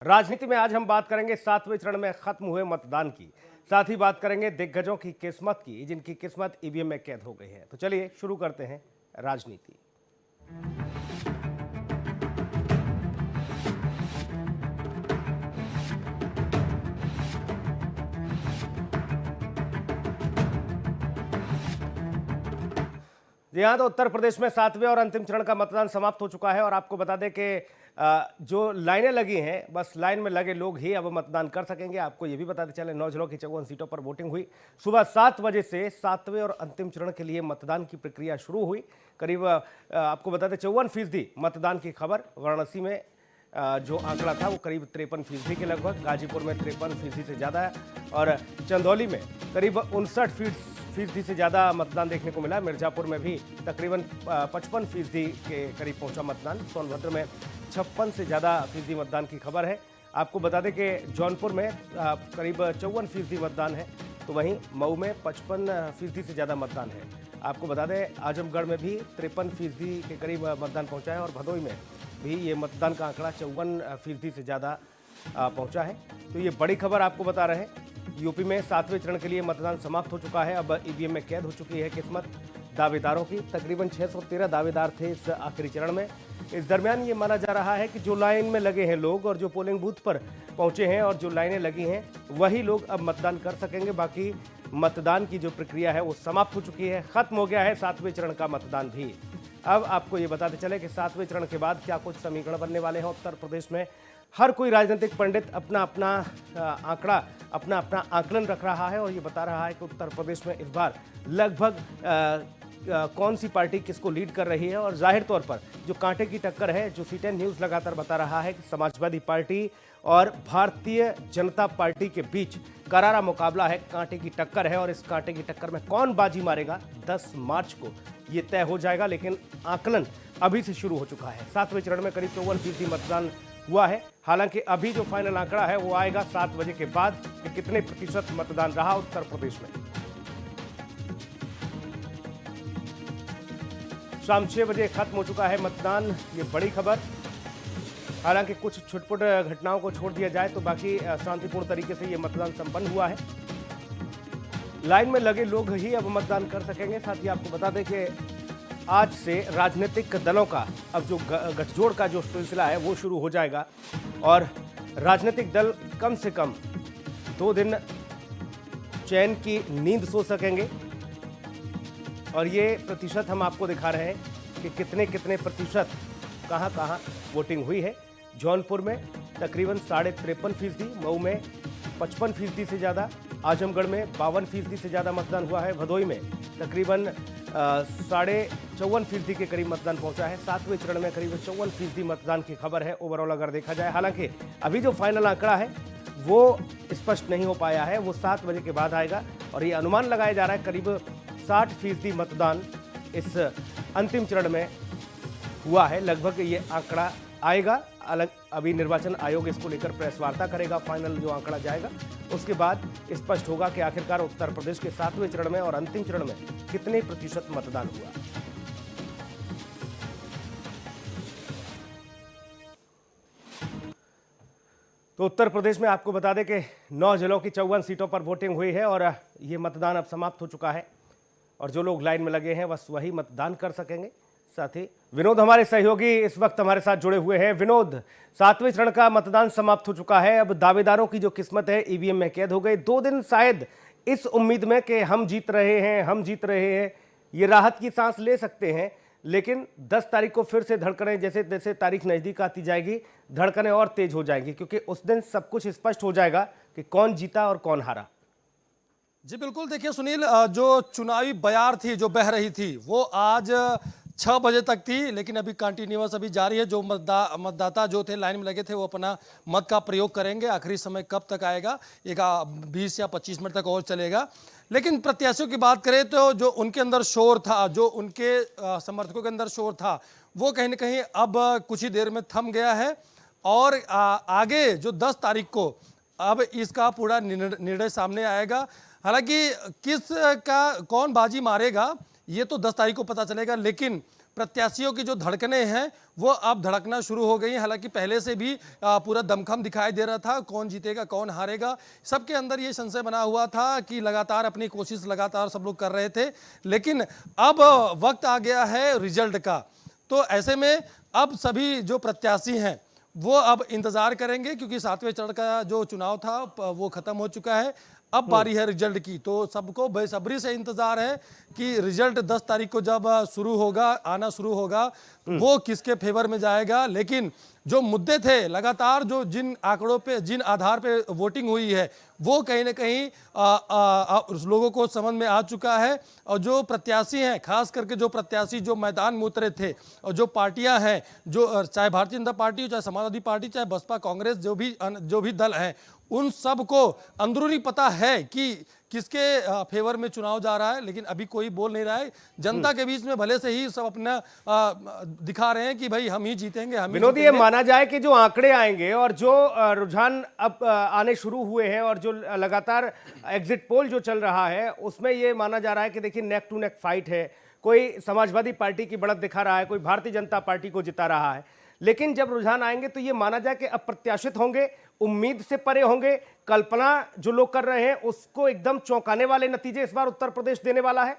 राजनीति में आज हम बात करेंगे 7वें चरण में खत्म हुए मतदान की। साथ ही बात करेंगे दिग्गजों की किस्मत की, जिनकी किस्मत ईवीएम में कैद हो गई है। तो चलिए शुरू करते हैं राजनीति। जी हाँ, तो उत्तर प्रदेश में 7वें और अंतिम चरण का मतदान समाप्त हो चुका है और आपको बता दें कि जो लाइनें लगी हैं, बस लाइन में लगे लोग ही अब मतदान कर सकेंगे। आपको ये भी बताते चले 9 जिलों की 54 सीटों पर वोटिंग हुई। सुबह 7 बजे से 7वें और अंतिम चरण के लिए मतदान की प्रक्रिया शुरू हुई। करीब आपको बताते 54% मतदान की खबर। वाराणसी में जो आंकड़ा था वो करीब 53% के लगभग, गाजीपुर में 53% से ज़्यादा है और चंदौली में करीब 59% से ज़्यादा मतदान देखने को मिला। मिर्जापुर में भी तकरीबन 55% के करीब पहुंचा मतदान। सोनभद्र में 56 से ज़्यादा फीसदी मतदान की खबर है। आपको बता दें कि जौनपुर में करीब 54% मतदान है, तो वहीं मऊ में 55% से ज़्यादा मतदान है। आपको बता दें आजमगढ़ में भी 53% के करीब मतदान पहुंचा है और भदोई में भी ये मतदान का आंकड़ा 54% से ज़्यादा पहुंचा है। तो ये बड़ी खबर आपको बता रहे हैं। यूपी में 7वें चरण के लिए मतदान समाप्त हो चुका है। अब ईवीएम में कैद हो चुकी है किस्मत दावेदारों की। तकरीबन 613 दावेदार थे इस आखिरी चरण में। इस दरमियान ये माना जा रहा है कि जो लाइन में लगे हैं लोग और जो पोलिंग बूथ पर पहुंचे हैं और जो लाइनें लगी हैं, वही लोग अब मतदान कर सकेंगे। बाकी मतदान की जो प्रक्रिया है वो समाप्त हो चुकी है। खत्म हो गया है 7वें चरण का मतदान भी। अब आपको ये बताते चले कि 7वें चरण के बाद क्या कुछ समीकरण बनने वाले हैं उत्तर प्रदेश में। हर कोई राजनीतिक पंडित अपना अपना आंकड़ा, अपना अपना आकलन रख रहा है और ये बता रहा है कि उत्तर प्रदेश में इस बार लगभग कौन सी पार्टी किसको लीड कर रही है। और जाहिर तौर पर जो कांटे की टक्कर है, जो सीटें न्यूज़ लगातार बता रहा है कि समाजवादी पार्टी और भारतीय जनता पार्टी के बीच करारा मुकाबला है, कांटे की टक्कर है। और इस कांटे की टक्कर में कौन बाजी मारेगा 10 मार्च को ये तय हो जाएगा। लेकिन आकलन अभी से शुरू हो चुका है। 7वें चरण में करीब 54% मतदान हुआ है। हालांकि अभी जो फाइनल आंकड़ा है वो आएगा 7 बजे के बाद कि कितने प्रतिशत मतदान रहा उत्तर प्रदेश में। शाम 6 बजे खत्म हो चुका है मतदान, ये बड़ी खबर। हालांकि कुछ छुटपुट घटनाओं को छोड़ दिया जाए तो बाकी शांतिपूर्ण तरीके से ये मतदान संपन्न हुआ है। लाइन में लगे लोग ही अब मतदान कर सकेंगे। साथ ही आपको बता दें कि आज से राजनीतिक दलों का अब जो गठजोड़ का जो सिलसिला है वो शुरू हो जाएगा और राजनीतिक दल कम से कम 2 दिन चैन की नींद सो सकेंगे। और ये प्रतिशत हम आपको दिखा रहे हैं कि कितने कितने प्रतिशत कहां कहां वोटिंग हुई है। जौनपुर में तकरीबन 53.5%, मऊ में 55% से ज़्यादा, आजमगढ़ में 52% से ज़्यादा मतदान हुआ है। भदोई में तकरीबन 54.5% के करीब मतदान पहुंचा है। 7वें चरण में करीब 54% मतदान की खबर है ओवरऑल अगर देखा जाए। हालांकि अभी जो फाइनल आंकड़ा है वो स्पष्ट नहीं हो पाया है, वो 7 बजे के बाद आएगा और ये अनुमान लगाया जा रहा है करीब 60% मतदान इस अंतिम चरण में हुआ है। लगभग ये आंकड़ा आएगा। अलग अभी निर्वाचन आयोग इसको लेकर प्रेस वार्ता करेगा। फाइनल जो आंकड़ा जाएगा उसके बाद स्पष्ट होगा कि आखिरकार उत्तर प्रदेश के 7वें चरण में और अंतिम चरण में कितने प्रतिशत मतदान हुआ। तो उत्तर प्रदेश में आपको बता दें कि 9 जिलों की 54 सीटों पर वोटिंग हुई है और ये मतदान अब समाप्त हो चुका है और जो लोग लाइन में लगे हैं बस वही मतदान कर सकेंगे। साथ ही विनोद हमारे सहयोगी इस वक्त हमारे साथ जुड़े हुए हैं। विनोद, 7वें चरण का मतदान समाप्त हो चुका है। अब दावेदारों की जो किस्मत है ईवीएम में कैद हो गई। 2 दिन शायद इस उम्मीद में कि हम जीत रहे हैं, ये राहत की सांस ले सकते हैं। लेकिन 10 तारीख को फिर से धड़कनें, जैसे जैसे तारीख नजदीक आती जाएगी धड़कनें और तेज हो जाएंगी, क्योंकि उस दिन सब कुछ स्पष्ट हो जाएगा कि कौन जीता और कौन हारा। जी बिल्कुल, देखिए सुनील, जो चुनावी बयार थी जो बह रही थी वो आज 6 बजे तक थी, लेकिन अभी कंटिन्यूअस अभी जारी है। जो मतदाता जो थे लाइन में लगे थे वो अपना मत का प्रयोग करेंगे। आखिरी समय कब तक आएगा, एक 20 या 25 मिनट तक और चलेगा। लेकिन प्रत्याशियों की बात करें तो जो उनके अंदर शोर था, जो उनके समर्थकों के अंदर शोर था, वो कहीं ना कहीं अब कुछ ही देर में थम गया है। और आगे जो 10 तारीख को अब इसका पूरा निर्णय सामने आएगा। हालांकि किस का कौन बाजी मारेगा ये तो 10 तारीख को पता चलेगा, लेकिन प्रत्याशियों की जो धड़कनें हैं वो अब धड़कना शुरू हो गई हैं। हालांकि पहले से भी पूरा दमखम दिखाई दे रहा था, कौन जीतेगा कौन हारेगा, सबके अंदर ये संशय बना हुआ था कि लगातार अपनी कोशिश लगातार सब लोग कर रहे थे। लेकिन अब वक्त आ गया है रिजल्ट का, तो ऐसे में अब सभी जो प्रत्याशी हैं वो अब इंतजार करेंगे, क्योंकि 7वें चरण का जो चुनाव था वो खत्म हो चुका है। अब बारी है रिजल्ट की, तो सबको बेसब्री से इंतजार है कि रिजल्ट 10 तारीख को जब शुरू होगा, आना शुरू होगा, वो किसके फेवर में जाएगा। लेकिन जो मुद्दे थे लगातार, जो जिन आंकड़ों पे, जिन आधार पे वोटिंग हुई है, वो कहीं ना कहीं लोगों को समझ में आ चुका है। और जो प्रत्याशी हैं, खास करके जो प्रत्याशी जो मैदान में उतरे थे, और जो पार्टियां हैं, जो चाहे भारतीय जनता पार्टी, चाहे समाजवादी पार्टी, चाहे बसपा, कांग्रेस, जो भी दल हैं, उन सब को अंदरूनी पता है कि किसके फेवर में चुनाव जा रहा है। लेकिन अभी कोई बोल नहीं रहा है। जनता के बीच में भले से ही सब अपना दिखा रहे हैं कि भाई हम ही जीतेंगे, हम ही विनोद, ये जीतेंगे। माना जाए कि जो आंकड़े आएंगे और जो रुझान अब आने शुरू हुए हैं और जो लगातार एग्जिट पोल जो चल रहा है, उसमें ये माना जा रहा है कि देखिए नेक टू नेक फाइट है। कोई समाजवादी पार्टी की बढ़त दिखा रहा है, कोई भारतीय जनता पार्टी को जिता रहा है। लेकिन जब रुझान आएंगे तो ये माना जाए कि अप्रत्याशित होंगे, उम्मीद से परे होंगे। कल्पना जो लोग कर रहे हैं उसको एकदम चौंकाने वाले नतीजे इस बार उत्तर प्रदेश देने वाला है।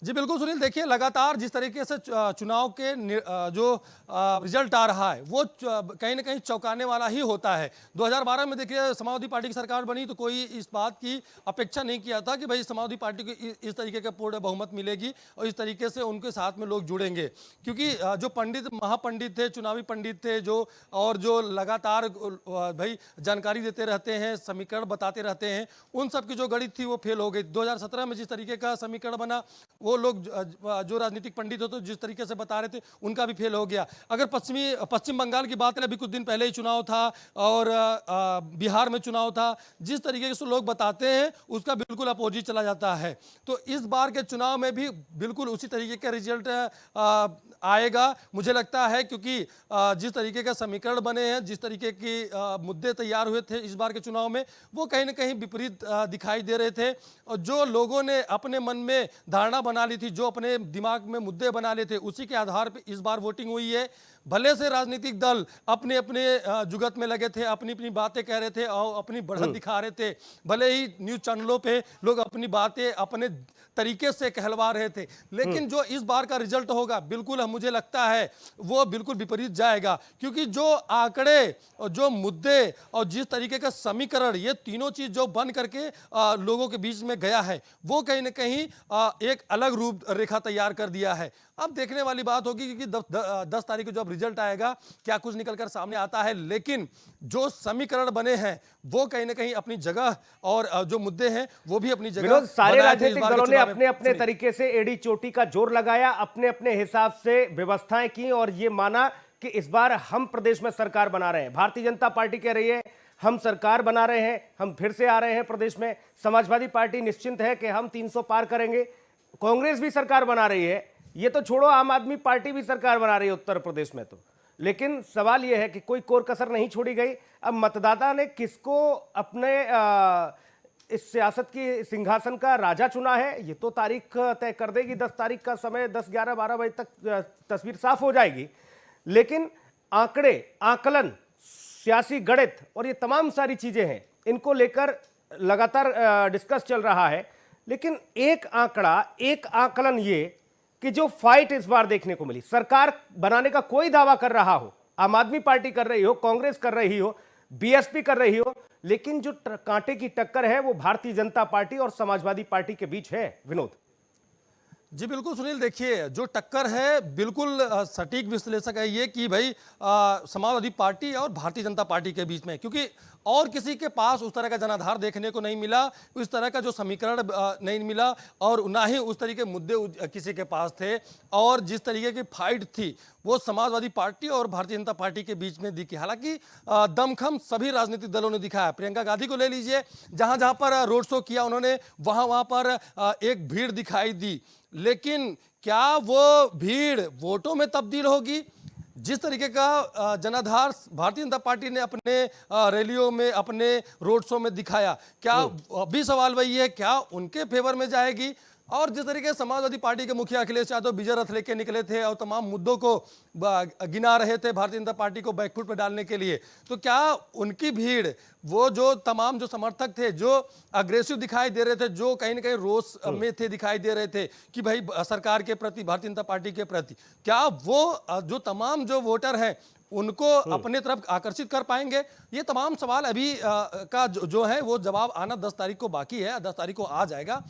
जी बिल्कुल सुनील, देखिए लगातार जिस तरीके से चुनाव के जो रिजल्ट आ रहा है वो कहीं ना कहीं चौंकाने वाला ही होता है। 2012 में देखिए समाजवादी पार्टी की सरकार बनी तो कोई इस बात की अपेक्षा नहीं किया था कि भाई समाजवादी पार्टी को इस तरीके का पूर्ण बहुमत मिलेगी और इस तरीके से उनके साथ में लोग जुड़ेंगे। क्योंकि जो पंडित, महापंडित थे, चुनावी पंडित थे, जो लगातार भाई जानकारी देते रहते हैं, समीकरण बताते रहते हैं, उन सब की जो गणित थी वो फेल हो गई। 2017 में जिस तरीके का समीकरण बना, वो लोग जो राजनीतिक पंडित होते जिस तरीके से बता रहे थे, उनका भी फेल हो गया। अगर पश्चिम बंगाल की बात करें, अभी कुछ दिन पहले ही चुनाव था और बिहार में चुनाव था, जिस तरीके से लोग बताते हैं उसका बिल्कुल अपोजिट चला जाता है। तो इस बार के चुनाव में भी बिल्कुल उसी तरीके का रिजल्ट आएगा मुझे लगता है, क्योंकि जिस तरीके का समीकरण बने हैं, जिस तरीके के मुद्दे तैयार हुए थे इस बार के चुनाव में, वो कहीं ना कहीं विपरीत दिखाई दे रहे थे। और जो लोगों ने अपने मन में धारणा बना ली थी, जो अपने दिमाग में मुद्दे बना लिए थे, उसी के आधार पर इस बार वोटिंग हुई है। भले से राजनीतिक दल अपने अपने जुगत में लगे थे, अपनी अपनी बातें कह रहे थे और अपनी बढ़त दिखा रहे थे, भले ही न्यूज चैनलों पे लोग अपनी बातें अपने तरीके से कहलवा रहे थे, लेकिन जो इस बार का रिजल्ट होगा बिल्कुल मुझे लगता है वो बिल्कुल विपरीत जाएगा। क्योंकि जो आंकड़े और जो मुद्दे और जिस तरीके का समीकरण, ये तीनों चीज जो बन करके लोगों के बीच में गया है, वो कहीं ना कहीं एक अलग रूप रेखा तैयार कर दिया है। अब देखने वाली बात होगी कि 10 तारीख को जब रिजल्ट आएगा क्या कुछ निकलकर सामने आता है। लेकिन जो समीकरण बने हैं वो कहीं ना कहीं अपनी जगह, और जो मुद्दे हैं वो भी अपनी जगह। सारे राजनीतिक दलों ने अपने अपने तरीके से एड़ी चोटी का जोर लगाया, अपने अपने हिसाब से व्यवस्थाएं की और ये माना कि इस बार हम प्रदेश में सरकार बना रहे हैं। भारतीय जनता पार्टी कह रही है हम सरकार बना रहे हैं, हम फिर से आ रहे हैं प्रदेश में। समाजवादी पार्टी निश्चिंत है कि हम 300 पार करेंगे। कांग्रेस भी सरकार बना रही है, ये तो छोड़ो, आम आदमी पार्टी भी सरकार बना रही है उत्तर प्रदेश में। तो लेकिन सवाल यह है कि कोई कोर कसर नहीं छोड़ी गई। अब मतदाता ने किसको अपने इस सियासत की सिंहासन का राजा चुना है, ये तो तारीख तय कर देगी। 10 तारीख का समय 10, 11, 12 बजे तक तस्वीर साफ हो जाएगी। लेकिन आंकड़े, आकलन, सियासी गणित और ये तमाम सारी चीजें हैं, इनको लेकर लगातार डिस्कस चल रहा है। लेकिन एक आंकड़ा, एक आकलन ये कि जो फाइट इस बार देखने को मिली, सरकार बनाने का कोई दावा कर रहा हो, आम आदमी पार्टी कर रही हो, कांग्रेस कर रही हो, बीएसपी कर रही हो, लेकिन जो कांटे की टक्कर है वो भारतीय जनता पार्टी और समाजवादी पार्टी के बीच है। विनोद जी बिल्कुल सुनील, देखिए जो टक्कर है बिल्कुल सटीक विश्लेषक है ये कि भाई समाजवादी पार्टी और भारतीय जनता पार्टी के बीच में, क्योंकि और किसी के पास उस तरह का जनाधार देखने को नहीं मिला, उस तरह का जो समीकरण नहीं मिला, और ना ही उस तरीके मुद्दे किसी के पास थे। और जिस तरीके की फाइट थी वो समाजवादी पार्टी और भारतीय जनता पार्टी के बीच में दिखी। हालांकि दमखम सभी राजनीतिक दलों ने दिखाया। प्रियंका गांधी को ले लीजिए, जहां जहां पर रोड शो किया उन्होंने, वहां पर एक भीड़ दिखाई दी। लेकिन क्या वो भीड़ वोटों में तब्दील होगी? जिस तरीके का जनाधार भारतीय जनता पार्टी ने अपने रैलियों में, अपने रोड शो में दिखाया, क्या अभी सवाल वही है, क्या उनके फेवर में जाएगी? और जिस तरीके से समाजवादी पार्टी के मुखिया अखिलेश यादव विजय रथ लेके निकले थे और तमाम मुद्दों को गिना रहे थे भारतीय जनता पार्टी को बैकफुट पर डालने के लिए, तो क्या उनकी भीड़, वो जो तमाम जो समर्थक थे जो अग्रेसिव दिखाई दे रहे थे, जो कहीं ना कहीं रोष में थे, दिखाई दे रहे थे कि भाई सरकार के प्रति, भारतीय जनता पार्टी के प्रति, क्या वो जो तमाम जो वोटर हैं उनको अपने तरफ आकर्षित कर पाएंगे? ये तमाम सवाल अभी का जो है वो जवाब आना 10 तारीख को बाकी है, 10 तारीख को आ जाएगा।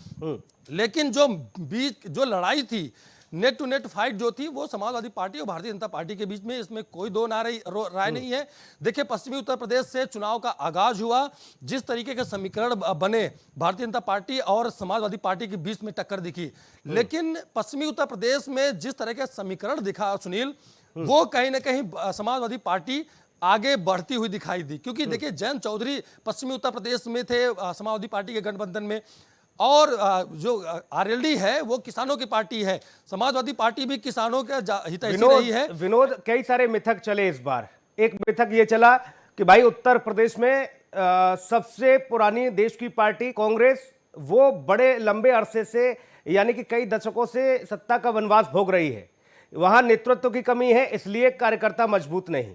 लेकिन जो बीच जो लड़ाई थी, नेट टू नेट फाइट जो थी, वो समाजवादी पार्टी और भारतीय जनता पार्टी के बीच में, इसमें कोई दो राय नहीं है। देखिए, पश्चिमी उत्तर प्रदेश से चुनाव का आगाज हुआ, जिस तरीके के समीकरण बने, भारतीय जनता पार्टी और समाजवादी पार्टी के बीच में टक्कर दिखी। लेकिन पश्चिमी उत्तर प्रदेश में जिस तरह के समीकरण दिखा सुनील, वो कहीं ना कहीं समाजवादी पार्टी आगे बढ़ती हुई दिखाई दी। क्योंकि देखिए, जयंत चौधरी पश्चिमी उत्तर प्रदेश में थे समाजवादी पार्टी के गठबंधन में, और जो आरएलडी है वो किसानों की पार्टी है, समाजवादी पार्टी भी किसानों के हितैषी रही है। विनोद, कई सारे मिथक चले इस बार। एक मिथक ये चला कि भाई उत्तर प्रदेश में सबसे पुरानी देश की पार्टी कांग्रेस, वो बड़े लंबे अरसे से, यानी कि कई दशकों से सत्ता का वनवास भोग रही है, वहां नेतृत्व की कमी है, इसलिए कार्यकर्ता मजबूत नहीं।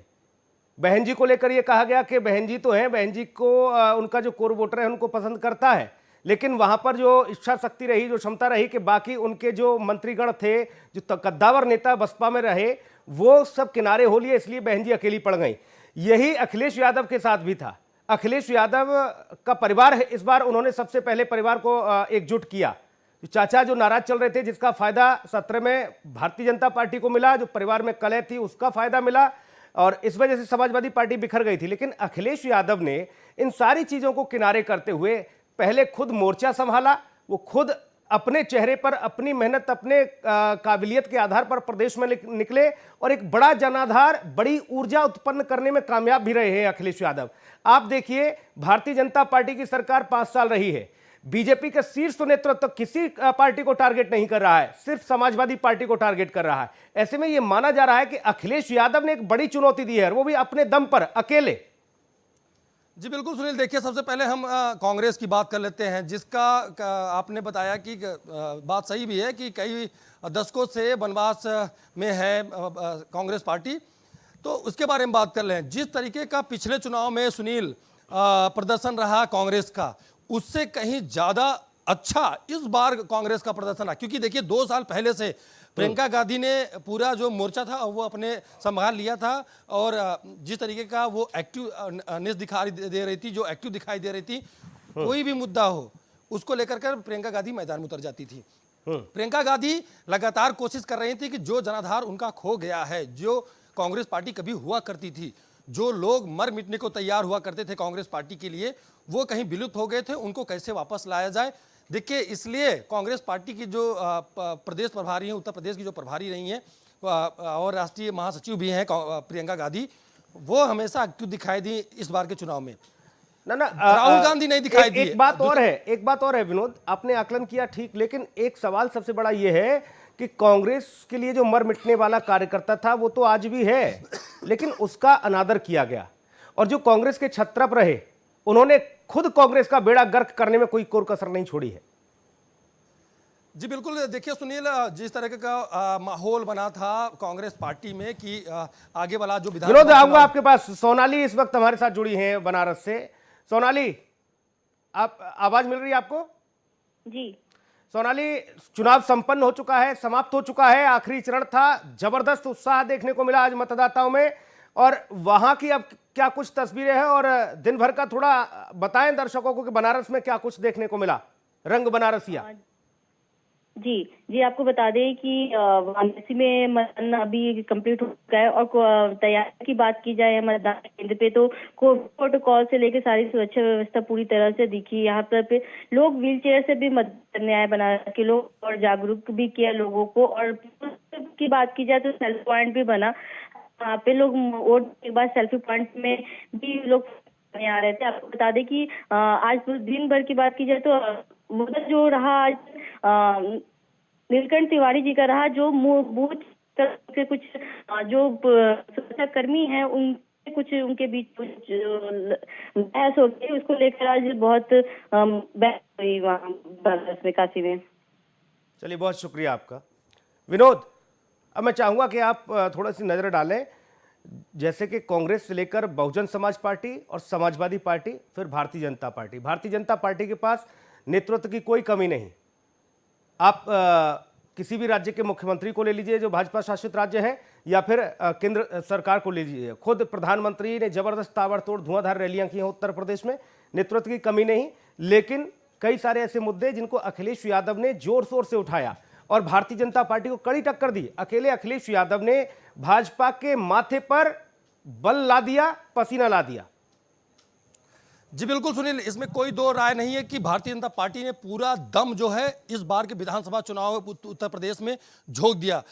बहन जी को लेकर यह कहा गया कि बहन जी तो हैं, बहन जी को उनका जो कोर वोटर है उनको पसंद करता है, लेकिन वहां पर जो इच्छा शक्ति रही, जो क्षमता रही कि बाकी उनके जो मंत्रीगण थे, जो कद्दावर नेता बसपा में रहे, वो सब किनारे हो लिए, इसलिए बहन जी अकेली पड़ गई। यही अखिलेश यादव के साथ भी था। अखिलेश यादव का परिवार है, इस बार उन्होंने सबसे पहले परिवार को एकजुट किया। चाचा जो नाराज चल रहे थे, जिसका फायदा सत्र में भारतीय जनता पार्टी को मिला, जो परिवार में कलह थी उसका फायदा मिला, और इस वजह से समाजवादी पार्टी बिखर गई थी। लेकिन अखिलेश यादव ने इन सारी चीजों को किनारे करते हुए पहले खुद मोर्चा संभाला, वो खुद अपने चेहरे पर, अपनी मेहनत, अपने काबिलियत के आधार पर प्रदेश में निकले और एक बड़ा जनाधार, बड़ी ऊर्जा उत्पन्न करने में कामयाब भी रहे हैं अखिलेश यादव। आप देखिए, भारतीय जनता पार्टी की सरकार 5 साल रही है, बीजेपी का शीर्ष नेतृत्व किसी पार्टी को टारगेट नहीं कर रहा है, सिर्फ समाजवादी पार्टी को टारगेट कर रहा है। ऐसे में यह माना जा रहा है कि अखिलेश यादव ने एक बड़ी चुनौती दी है, और वो भी अपने दम पर, अकेले। जी बिल्कुल सुनील, देखिए, सबसे पहले हम कांग्रेस की बात कर लेते हैं, जिसका आपने बताया कि बात सही भी है कि कई दशकों से वनवास में है कांग्रेस पार्टी, तो उसके बारे में बात कर लें। जिस तरीके का पिछले चुनाव में सुनील प्रदर्शन रहा कांग्रेस का, उससे कहीं ज्यादा अच्छा इस बार कांग्रेस का प्रदर्शन रहा। क्योंकि देखिए, 2 साल पहले से प्रियंका गांधी ने पूरा जो मोर्चा था वो अपने संभाल लिया था, और जिस तरीके का वो एक्टिवनेस दिखाई दे रही थी, जो एक्टिव दिखाई दे रही थी, कोई भी मुद्दा हो उसको लेकर कर प्रियंका गांधी मैदान में उतर जाती थी। प्रियंका गांधी लगातार कोशिश कर रही थी कि जो जनाधार उनका खो गया है, जो कांग्रेस पार्टी कभी हुआ करती थी, जो लोग मर मिटने को तैयार हुआ करते थे कांग्रेस पार्टी के लिए, वो कहीं विलुप्त हो गए थे, उनको कैसे वापस लाया जाए। देखिए, इसलिए कांग्रेस पार्टी की जो प्रदेश प्रभारी हैं, उत्तर प्रदेश की जो प्रभारी रही हैं और राष्ट्रीय महासचिव भी हैं प्रियंका गांधी, वो हमेशा एक्टिव दिखाई दी इस बार के चुनाव में। ना राहुल गांधी नहीं दिखाई दी। एक बात और है विनोद, आपने आकलन किया ठीक, लेकिन एक सवाल सबसे बड़ा यह है कि कांग्रेस के लिए जो मर मिटने वाला कार्यकर्ता था वो तो आज भी है, लेकिन उसका अनादर किया गया, और जो कांग्रेस के छत्रप रहे, उन्होंने खुद कांग्रेस का बेड़ा गर्क करने में कोई कोर कसर नहीं छोड़ी है। जी बिल्कुल, देखिए सुनील, जिस तरह का माहौल बना था कांग्रेस पार्टी में कि आगे वाला जो विनोद, आऊंगा आपके पास। सोनाली इस वक्त हमारे साथ जुड़ी हैं बनारस से। सोनाली, आप आवाज मिल रही है आपको? जी सोनाली, चुनाव संपन्न हो चुका है, समाप्त हो चुका है, आखिरी चरण था, जबरदस्त उत्साह देखने को मिला आज मतदाताओं में, और वहां की अब क्या कुछ तस्वीरें हैं, और दिन भर का थोड़ा बताएं दर्शकों को कि बनारस में क्या कुछ देखने को मिला, रंग बनारसिया। जी जी, आपको बता दें कि वाराणसी में मतदान अभी कंप्लीट हो चुका है, और तैयारी की बात की जाए मतदान केंद्र पे, तो कोविड प्रोटोकॉल से लेकर सारी सुरक्षा व्यवस्था पूरी तरह से दिखी। यहाँ पर पे लोग व्हील चेयर से भी मतदान करने आए बनारस के लोग, और जागरूक भी किया लोगों को। और की बात की जाए तो सेल्फी पॉइंट भी बना, वहाँ पे लोग वोट के बाद सेल्फी पॉइंट में भी लोग आ रहे थे। आपको बता दें कि आज दिन भर की बात की जाए तो मुद्दा जो रहा आज नीलकंठ तिवारी जी का रहा, जो बूथ के कुछ जो सुरक्षा कर्मी हैं उनके कुछ उनके बीच कुछ बहस हो गई, उसको लेकर आज बहुत बहस हुई वहाँ बनारस में, काशी में। चलिए, बहुत शुक्रिया आपका विनोद। अब मैं चाहूंगा कि आप थोड़ा सी नजर डालें, जैसे कि कांग्रेस से लेकर बहुजन समाज पार्टी और समाजवादी पार्टी, फिर भारतीय जनता पार्टी। भारतीय जनता पार्टी के पास नेतृत्व की कोई कमी नहीं। आप किसी भी राज्य के मुख्यमंत्री को ले लीजिए जो भाजपा शासित राज्य है, या फिर केंद्र सरकार को ले लीजिए, खुद प्रधानमंत्री ने जबरदस्त ताबड़तोड़ धुआंधार रैलियां की हैं उत्तर प्रदेश में। नेतृत्व की कमी नहीं, लेकिन कई सारे ऐसे मुद्दे जिनको अखिलेश यादव ने जोर शोर से उठाया और भारतीय जनता पार्टी को कड़ी टक्कर दी। अकेले अखिलेश यादव ने भाजपा के माथे पर बल ला दिया, पसीना ला दिया। जी बिल्कुल सुनील, इसमें कोई दो राय नहीं है कि भारतीय जनता पार्टी ने पूरा दम जो है इस बार के विधानसभा चुनाव में उत्तर प्रदेश में झोंक दिया।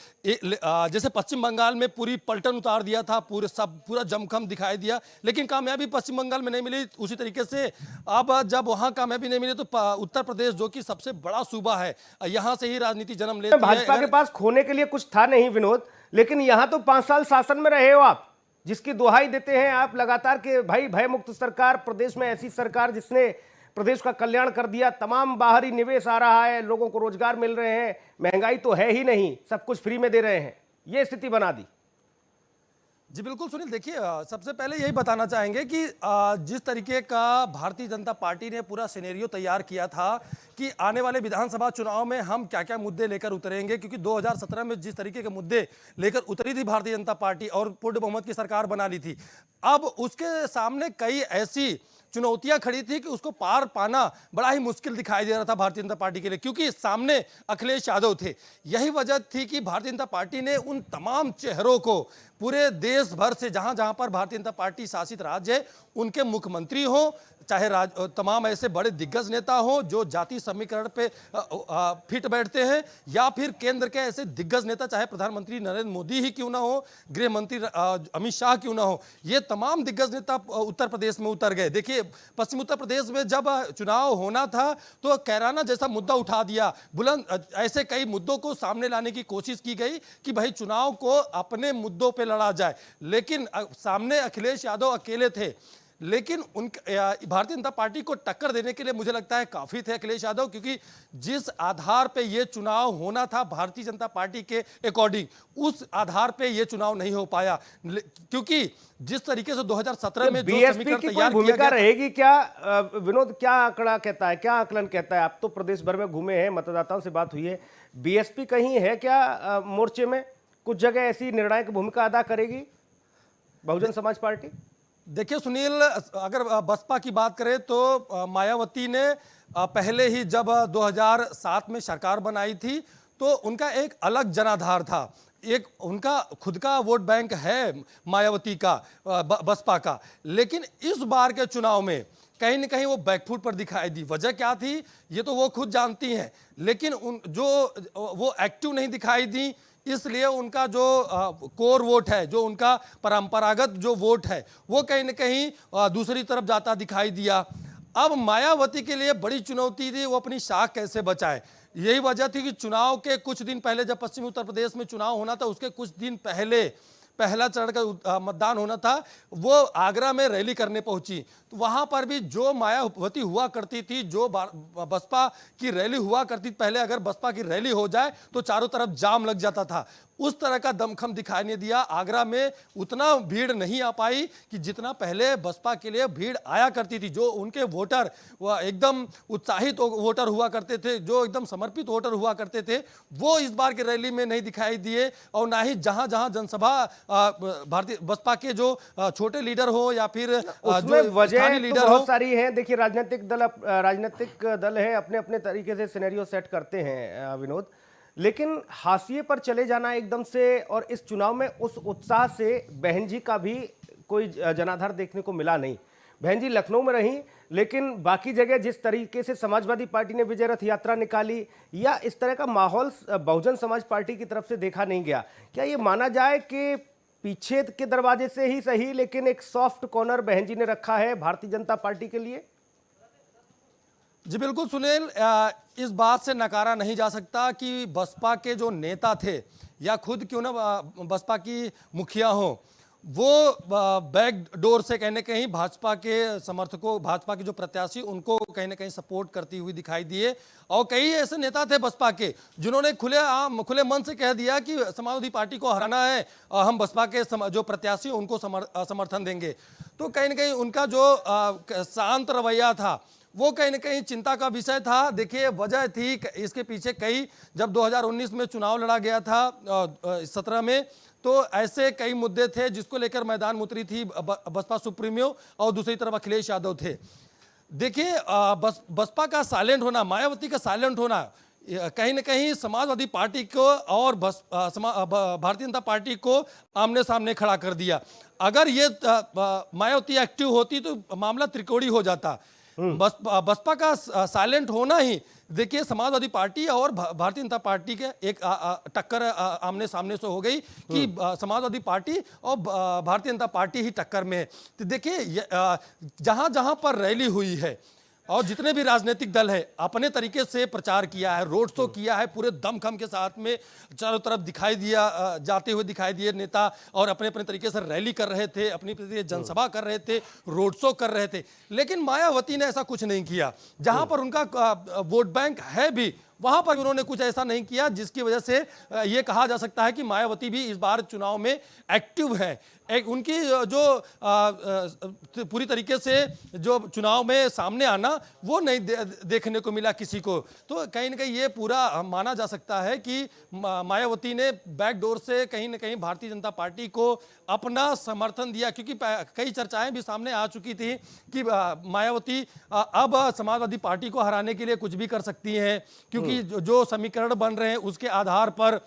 जैसे पश्चिम बंगाल में पूरी पलटन उतार दिया था, पूरा जमखम दिखाई दिया, लेकिन कामयाबी पश्चिम बंगाल में नहीं मिली। उसी तरीके से अब जब वहां कामयाबी नहीं मिली तो उत्तर प्रदेश जो कि सबसे बड़ा सूबा है, यहां से ही राजनीति जन्म लेती है। भाजपा के पास खोने के लिए कुछ था नहीं विनोद, लेकिन यहां तो 5 साल शासन में रहे हो आप, जिसकी दुहाई देते हैं आप लगातार कि भाई भय मुक्त सरकार, प्रदेश में ऐसी सरकार जिसने प्रदेश का कल्याण कर दिया, तमाम बाहरी निवेश आ रहा है, लोगों को रोजगार मिल रहे हैं, महंगाई तो है ही नहीं, सब कुछ फ्री में दे रहे हैं, ये स्थिति बना दी। जी बिल्कुल सुनील, देखिए सबसे पहले यही बताना चाहेंगे कि जिस तरीके का भारतीय जनता पार्टी ने पूरा सिनेरियो तैयार किया था कि आने वाले विधानसभा चुनाव में हम क्या क्या मुद्दे लेकर उतरेंगे, क्योंकि 2017 में जिस तरीके के मुद्दे लेकर उतरी थी भारतीय जनता पार्टी और पूर्ण बहुमत की सरकार बना ली थी, अब उसके सामने कई ऐसी चुनौतियां खड़ी थी कि उसको पार पाना बड़ा ही मुश्किल दिखाई दे रहा था भारतीय जनता पार्टी के लिए, क्योंकि सामने अखिलेश यादव थे। यही वजह थी कि भारतीय जनता पार्टी ने उन तमाम चेहरों को पूरे देश भर से, जहां जहां पर भारतीय जनता पार्टी शासित राज्य है, उनके मुख्यमंत्री हो, चाहे तमाम ऐसे बड़े दिग्गज नेता हो जो जाति समीकरण पे फिट बैठते हैं, या फिर केंद्र के ऐसे दिग्गज नेता, चाहे प्रधानमंत्री नरेंद्र मोदी ही क्यों ना हो, गृह मंत्री अमित शाह क्यों ना हो, ये तमाम दिग्गज नेता उत्तर प्रदेश में उतर गए। देखिए पश्चिम उत्तर प्रदेश में जब चुनाव होना था तो कैराना जैसा मुद्दा उठा दिया, बुलंद ऐसे कई मुद्दों को सामने लाने की कोशिश की गई कि भाई चुनाव को अपने मुद्दों पे लड़ा जाए, लेकिन सामने अखिलेश यादव अकेले थे। लेकिन भारतीय जनता पार्टी को टक्कर देने के लिए मुझे लगता है काफी थे अखिलेश यादव, क्योंकि जिस आधार पे ये चुनाव होना था भारतीय जनता पार्टी के अकॉर्डिंग, उस आधार पे ये चुनाव नहीं हो पाया, क्योंकि जिस तरीके से 2017 में जो समीकरण तैयार भूमिका किया रहेगी क्या विनोद? क्या आंकड़ा कहता है, क्या आकलन कहता है? आप तो प्रदेश भर में घूमे हैं, मतदाताओं से बात हुई है, बीएसपी कहीं है क्या मोर्चे में? कुछ जगह ऐसी निर्णायक भूमिका अदा करेगी बहुजन समाज पार्टी? देखिए सुनील, अगर बसपा की बात करें तो मायावती ने पहले ही जब 2007 में सरकार बनाई थी तो उनका एक अलग जनाधार था, एक उनका खुद का वोट बैंक है मायावती का, बसपा का। लेकिन इस बार के चुनाव में कहीं ना कहीं वो बैकफुट पर दिखाई दी। वजह क्या थी ये तो वो खुद जानती हैं, लेकिन वो एक्टिव नहीं दिखाई दी, इसलिए उनका जो कोर वोट है, जो उनका परंपरागत जो वोट है, वो कहीं ना कहीं दूसरी तरफ जाता दिखाई दिया। अब मायावती के लिए बड़ी चुनौती थी वो अपनी साख कैसे बचाए। यही वजह थी कि चुनाव के कुछ दिन पहले, जब पश्चिमी उत्तर प्रदेश में चुनाव होना था, उसके कुछ दिन पहले पहला चरण का मतदान होना था, वो आगरा में रैली करने पहुंची। तो वहां पर भी जो मायावती हुआ करती थी, जो बसपा की रैली हुआ करती, पहले अगर बसपा की रैली हो जाए तो चारों तरफ जाम लग जाता था, उस तरह का दमखम दिखाई नहीं दिया। आगरा में उतना भीड़ नहीं आ पाई कि जितना पहले बसपा के लिए भीड़ आया करती थी। जो उनके वोटर वह एकदम उत्साहित वोटर हुआ करते थे, जो एकदम समर्पित वोटर हुआ करते थे, वो इस बार की रैली में नहीं दिखाई दिए। और ना ही जहां जहां जनसभा भारतीय बसपा के जो छोटे लीडर हो या फिर उसमें वजह लीडर तो बहुत सारी है। देखिए राजनीतिक दल है, अपने अपने तरीके से सिनेरियो सेट करते हैं विनोद, लेकिन हाशिए पर चले जाना एकदम से, और इस चुनाव में उस उत्साह से बहन जी का भी कोई जनाधार देखने को मिला नहीं। बहन जी लखनऊ में रही, लेकिन बाकी जगह जिस तरीके से समाजवादी पार्टी ने विजय रथ यात्रा निकाली, या इस तरह का माहौल बहुजन समाज पार्टी की तरफ से देखा नहीं गया। क्या ये माना जाए कि पीछे के दरवाजे से ही सही, लेकिन एक सॉफ्ट कॉर्नर बहन जी ने रखा है भारतीय जनता पार्टी के लिए? जी बिल्कुल सुनील, इस बात से नकारा नहीं जा सकता कि बसपा के जो नेता थे, या खुद क्यों ना बसपा की मुखिया हो, वो बैक डोर से कहीं ना कहीं भाजपा के समर्थकों, भाजपा के जो प्रत्याशी, उनको कहीं ना कहीं सपोर्ट करती हुई दिखाई दिए। और कई ऐसे नेता थे बसपा के जिन्होंने खुले मन से कह दिया कि समाजवादी पार्टी को हराना है और हम बसपा के जो प्रत्याशी उनको समर्थन देंगे। तो कहीं ना कहीं उनका जो शांत रवैया था वो कहीं ना कहीं चिंता का विषय था। देखिए, वजह थी इसके पीछे कई, जब 2019 में चुनाव लड़ा गया था 17 में, तो ऐसे कई मुद्दे थे जिसको लेकर मैदान में उतरी थी बसपा सुप्रीमो, और दूसरी तरफ अखिलेश यादव थे। देखिए, बसपा का साइलेंट होना, मायावती का साइलेंट होना कहीं ना कहीं समाजवादी पार्टी को और भारतीय जनता पार्टी को आमने सामने खड़ा कर दिया। अगर ये मायावती एक्टिव होती तो मामला त्रिकोणी हो जाता। बसपा का साइलेंट होना ही, देखिए, समाजवादी पार्टी और भारतीय जनता पार्टी के एक टक्कर आमने सामने से हो गई कि समाजवादी पार्टी और भारतीय जनता पार्टी ही टक्कर में है। तो देखिए, जहां जहां पर रैली हुई है और जितने भी राजनीतिक दल है अपने तरीके से प्रचार किया है, रोड शो किया है, पूरे दमखम के साथ में चारों तरफ दिखाई दिया, जाते हुए दिखाई दिए नेता, और अपने अपने तरीके से रैली कर रहे थे, अपनी जनसभा कर रहे थे, रोड शो कर रहे थे। लेकिन मायावती ने ऐसा कुछ नहीं किया। जहां पर उनका वोट बैंक है भी, वहां पर उन्होंने कुछ ऐसा नहीं किया जिसकी वजह से यह कहा जा सकता है कि मायावती भी इस बार चुनाव में एक्टिव है। एक उनकी जो पूरी तरीके से जो चुनाव में सामने आना वो नहीं देखने को मिला किसी को। तो कहीं ना कहीं ये पूरा माना जा सकता है कि मायावती ने बैकडोर से कहीं ना कहीं भारतीय जनता पार्टी को अपना समर्थन दिया, क्योंकि कई चर्चाएं भी सामने आ चुकी थी कि मायावती अब समाजवादी पार्टी को हराने के लिए कुछ भी कर सकती हैं, क्योंकि जो समीकरण बन रहे हैं उसके आधार पर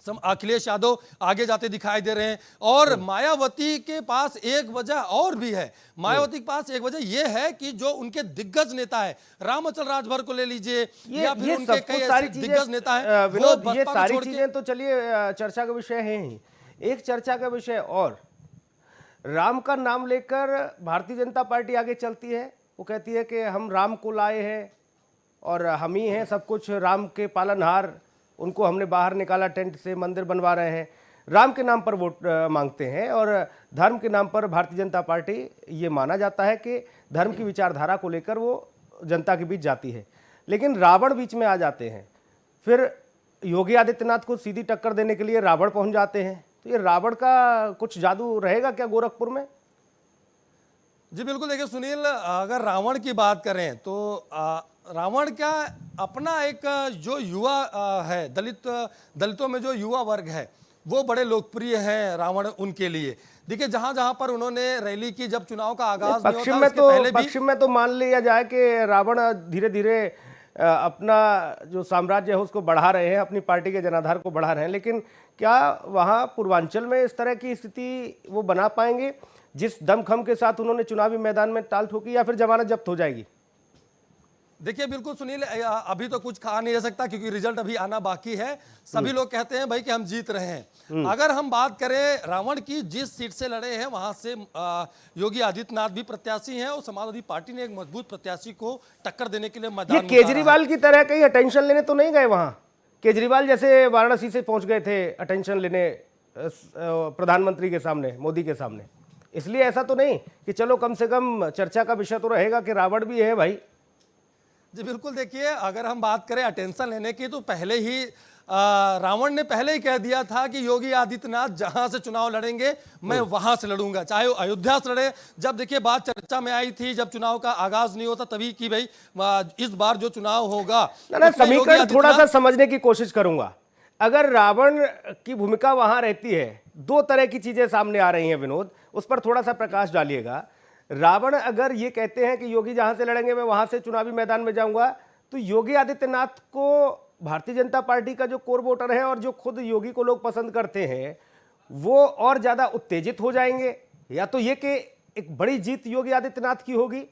अखिलेश यादव आगे जाते दिखाई दे रहे हैं। और मायावती के पास एक वजह और भी है, मायावती के पास एक वजह यह है कि जो उनके दिग्गज नेता है, रामअचल राजभर को ले लीजिए या फिर उनके कई ऐसे दिग्गज नेता हैं, विनोद, ये सारी चीजें तो चलिए चर्चा का विषय है ही। एक चर्चा का विषय और, राम का नाम लेकर भारतीय जनता पार्टी आगे चलती है। वो कहती है कि हम राम को लाए हैं और हम ही हैं सब कुछ, राम के पालनहार, उनको हमने बाहर निकाला टेंट से, मंदिर बनवा रहे हैं। राम के नाम पर वोट मांगते हैं और धर्म के नाम पर भारतीय जनता पार्टी, ये माना जाता है कि धर्म की विचारधारा को लेकर वो जनता के बीच जाती है। लेकिन रावण बीच में आ जाते हैं, फिर योगी आदित्यनाथ को सीधी टक्कर देने के लिए रावण पहुंच जाते हैं। तो ये रावण का कुछ जादू रहेगा क्या गोरखपुर में? जी बिल्कुल। देखिए सुनील, अगर रावण की बात करें तो रावण का अपना एक जो युवा है, दलितों में जो युवा वर्ग है वो बड़े लोकप्रिय हैं रावण उनके लिए। देखिए, जहां जहां पर उन्होंने रैली की, जब चुनाव का आगाज नहीं होता उसके पहले भी, पश्चिम में तो मान लिया जाए कि रावण धीरे धीरे अपना जो साम्राज्य है उसको बढ़ा रहे हैं, अपनी पार्टी के जनाधार को बढ़ा रहे हैं। लेकिन क्या वहां पूर्वांचल में इस तरह की स्थिति वो बना पाएंगे जिस दमखम के साथ उन्होंने चुनावी मैदान में टाल ठोकी, या फिर जमानत जब्त हो जाएगी? देखिए बिल्कुल सुनील, अभी तो कुछ कहा नहीं जा सकता क्योंकि रिजल्ट अभी आना बाकी है। सभी लोग कहते हैं भाई कि हम जीत रहे हैं। अगर हम बात करें रावण की, जिस सीट से लड़े हैं वहां से योगी आदित्यनाथ भी प्रत्याशी हैं और समाजवादी पार्टी ने एक मजबूत प्रत्याशी को टक्कर देने के लिए मैदान में केजरीवाल की तरह कहीं अटेंशन लेने तो नहीं गए वहां? केजरीवाल जैसे वाराणसी से पहुंच गए थे अटेंशन लेने प्रधानमंत्री के सामने, मोदी के सामने, इसलिए ऐसा तो नहीं कि चलो कम से कम चर्चा का विषय तो रहेगा कि रावण भी है भाई? जी बिल्कुल। देखिए, अगर हम बात करें अटेंशन लेने की, तो पहले ही रावण ने पहले ही कह दिया था कि योगी आदित्यनाथ जहां से चुनाव लड़ेंगे मैं वहां से लड़ूंगा, चाहे वो अयोध्या से लड़े। जब देखिए बात चर्चा में आई थी, जब चुनाव का आगाज नहीं होता तभी कि भाई इस बार जो चुनाव होगा, समीकरण थोड़ा सा समझने की कोशिश करूंगा। अगर रावण की भूमिका वहां रहती है, दो तरह की चीजें सामने आ रही हैं विनोद, उस पर थोड़ा सा प्रकाश डालिएगा। रावण अगर ये कहते हैं कि योगी जहां से लड़ेंगे मैं वहां से चुनावी मैदान में जाऊंगा, तो योगी आदित्यनाथ को भारतीय जनता पार्टी का जो कोर वोटर है और जो खुद योगी को लोग पसंद करते हैं वो और ज्यादा उत्तेजित हो जाएंगे। या तो ये कि एक बड़ी जीत योगी आदित्यनाथ की होगी,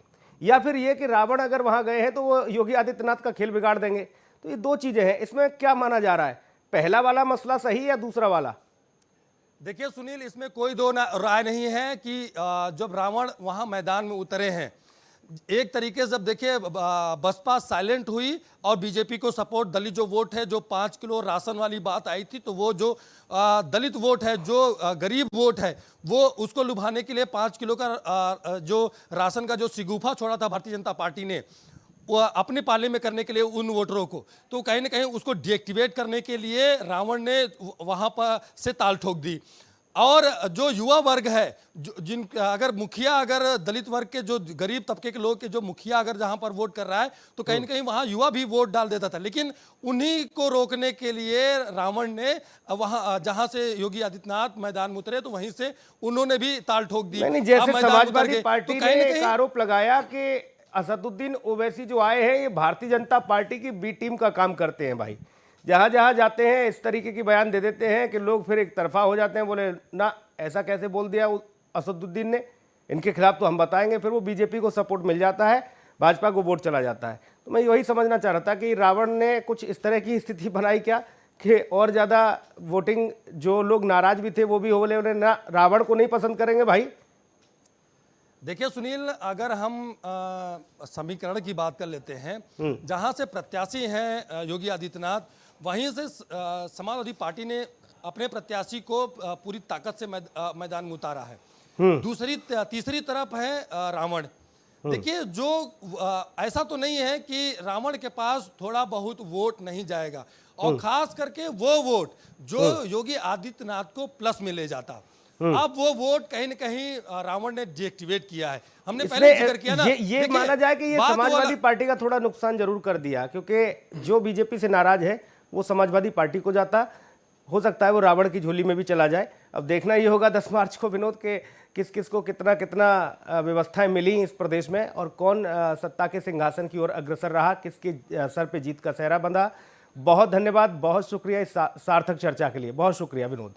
या फिर ये कि रावण अगर वहां गए हैं तो वो योगी आदित्यनाथ का खेल बिगाड़ देंगे। तो ये दो चीजें हैं, इसमें क्या माना जा रहा है, पहला वाला मसला सही या दूसरा वाला? देखिए सुनील, इसमें कोई दो राय नहीं है कि जब रावण वहां मैदान में उतरे हैं, एक तरीके से अब देखिए बसपा साइलेंट हुई और बीजेपी को सपोर्ट, दलित जो वोट है, जो 5 किलो राशन वाली बात आई थी, तो वो जो दलित वोट है, जो गरीब वोट है, वो उसको लुभाने के लिए 5 किलो का जो राशन का जो सिगुफा छोड़ा था भारतीय जनता पार्टी ने, वो अपने पाले में करने के लिए उन वोटरों को, तो कहीं ना कहीं उसको डीएक्टिवेट करने के लिए रावण ने वहां पर से ताल ठोक दी। और जो युवा वर्ग है, जिन अगर मुखिया, अगर दलित वर्ग के जो गरीब तबके के लोग के जो मुखिया अगर जहां पर वोट कर रहा है, तो कहीं ना कहीं वहां युवा भी वोट डाल देता था, लेकिन उन्हीं को रोकने के लिए रावण ने वहां जहां से योगी आदित्यनाथ मैदान में उतरे, तो वहीं से उन्होंने भी ताल ठोक दी। नहीं, अब जैसे मैदान में उतर समाजवादी गए, पार्टी तो कहीं ने ना एक कहीं आरोप लगाया कि असदुद्दीन ओवैसी जो आए हैं ये भारतीय जनता पार्टी की बी टीम का काम करते हैं। भाई जहां जहां जाते हैं इस तरीके की बयान दे देते हैं कि लोग फिर एक तरफा हो जाते हैं, बोले ना ऐसा कैसे बोल दिया असदुद्दीन ने, इनके खिलाफ तो हम बताएंगे, फिर वो बीजेपी को सपोर्ट मिल जाता है, भाजपा को वोट चला जाता है। तो मैं वही समझना चाह रहा था कि रावण ने कुछ इस तरह की स्थिति बनाई क्या कि और ज़्यादा वोटिंग, जो लोग नाराज भी थे वो भी हो बोले उन्हें ना, रावण को नहीं पसंद करेंगे। भाई देखिए सुनील, अगर हम समीकरण की बात कर लेते हैं, जहां से प्रत्याशी हैं योगी आदित्यनाथ, वहीं से समाजवादी पार्टी ने अपने प्रत्याशी को पूरी ताकत से मैदान में उतारा है। तीसरी तरफ है रावण। देखिए जो ऐसा तो नहीं है कि रावण के पास थोड़ा बहुत वोट नहीं जाएगा, और खास करके वो वोट जो योगी आदित्यनाथ को प्लस में ले जाता, अब वो वोट कहीं न कहीं रावण ने डीएक्टिवेट किया है। हमने पहले जिक्र किया ना, ये माना जाए कि ये समाजवादी पार्टी का थोड़ा नुकसान जरूर कर दिया, क्योंकि जो बीजेपी से नाराज है वो समाजवादी पार्टी को जाता, हो सकता है वो रावण की झोली में भी चला जाए। अब देखना ये होगा 10 मार्च को विनोद के किस किस को कितना कितना व्यवस्थाएं मिली इस प्रदेश में, और कौन सत्ता के सिंहासन की ओर अग्रसर रहा, किसके सर पे जीत का सेहरा बंधा। बहुत धन्यवाद, बहुत शुक्रिया इस सार्थक चर्चा के लिए। बहुत शुक्रिया विनोद।